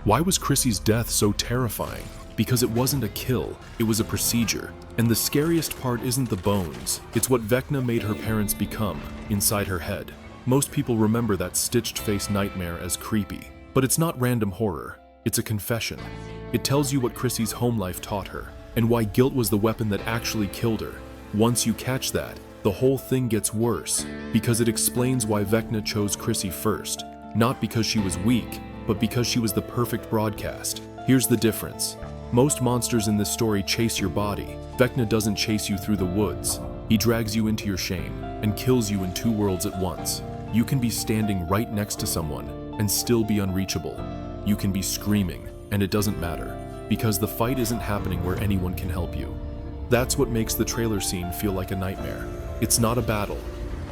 Why was Chrissy's death so terrifying? Because it wasn't a kill, it was a procedure. And the scariest part isn't the bones, it's what Vecna made her parents become, inside her head. Most people remember that stitched-face nightmare as creepy. But it's not random horror, it's a confession. It tells you what Chrissy's home life taught her, and why guilt was the weapon that actually killed her. Once you catch that, the whole thing gets worse, because it explains why Vecna chose Chrissy first. Not because she was weak, but because she was the perfect broadcast. Here's the difference. Most monsters in this story chase your body. Vecna doesn't chase you through the woods. He drags you into your shame, and kills you in two worlds at once. You can be standing right next to someone, and still be unreachable. You can be screaming, and it doesn't matter, because the fight isn't happening where anyone can help you. That's what makes the trailer scene feel like a nightmare. It's not a battle,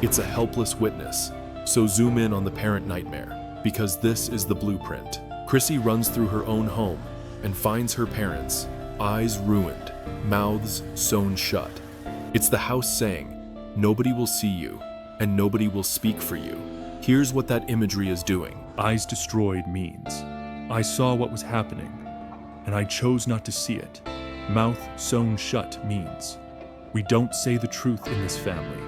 it's a helpless witness. So zoom in on the parent nightmare, because this is the blueprint. Chrissy runs through her own home, and finds her parents, eyes ruined, mouths sewn shut. It's the house saying, nobody will see you, and nobody will speak for you. Here's what that imagery is doing. Eyes destroyed means I saw what was happening, and I chose not to see it. Mouth sewn shut means we don't say the truth in this family.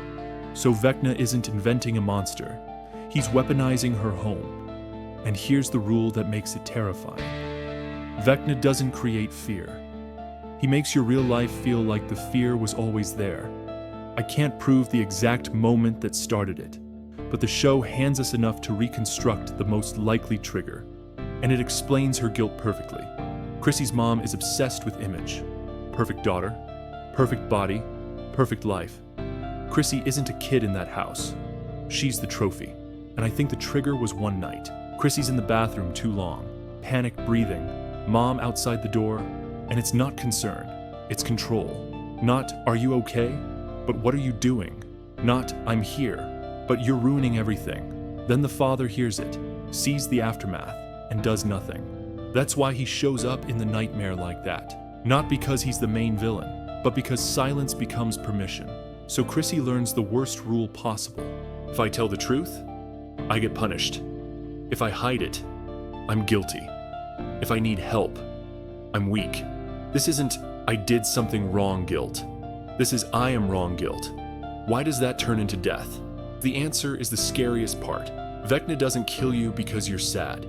So Vecna isn't inventing a monster, he's weaponizing her home. And here's the rule that makes it terrifying. Vecna doesn't create fear. He makes your real life feel like the fear was always there. I can't prove the exact moment that started it, but the show hands us enough to reconstruct the most likely trigger, and it explains her guilt perfectly. Chrissy's mom is obsessed with image. Perfect daughter, perfect body, perfect life. Chrissy isn't a kid in that house. She's the trophy. And I think the trigger was one night. Chrissy's in the bathroom too long, panic breathing, mom outside the door, and it's not concern, it's control. Not, are you okay? But what are you doing? Not, I'm here, but you're ruining everything. Then the father hears it, sees the aftermath, and does nothing. That's why he shows up in the nightmare like that. Not because he's the main villain, but because silence becomes permission. So Chrissy learns the worst rule possible. If I tell the truth, I get punished. If I hide it, I'm guilty. If I need help, I'm weak. This isn't, I did something wrong guilt. This is, I am wrong guilt. Why does that turn into death? The answer is the scariest part. Vecna doesn't kill you because you're sad.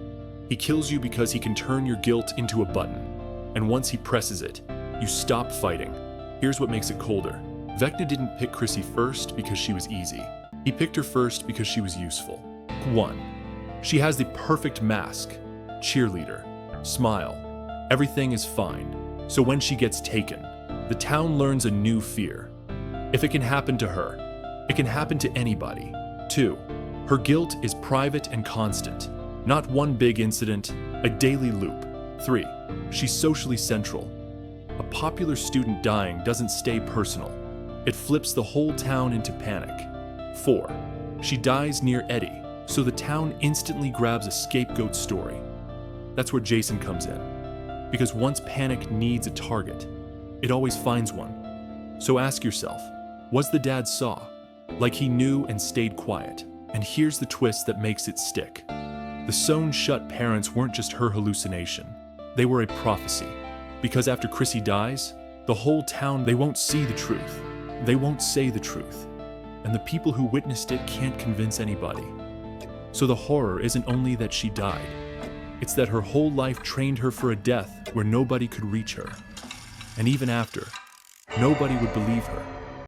He kills you because he can turn your guilt into a button. And once he presses it, you stop fighting. Here's what makes it colder. Vecna didn't pick Chrissy first because she was easy. He picked her first because she was useful. 1. She has the perfect mask. Cheerleader. Smile. Everything is fine. So when she gets taken, the town learns a new fear. If it can happen to her, it can happen to anybody. 2. Her guilt is private and constant. Not one big incident, a daily loop. 3. She's socially central. A popular student dying doesn't stay personal. It flips the whole town into panic. 4. She dies near Eddie, so the town instantly grabs a scapegoat story. That's where Jason comes in. Because once panic needs a target, it always finds one. So ask yourself, was the dad saw? Like he knew and stayed quiet. And here's the twist that makes it stick. The sewn shut parents weren't just her hallucination. They were a prophecy. Because after Chrissy dies, the whole town, they won't see the truth. They won't say the truth. And the people who witnessed it can't convince anybody. So the horror isn't only that she died. It's that her whole life trained her for a death where nobody could reach her. And even after, nobody would believe her.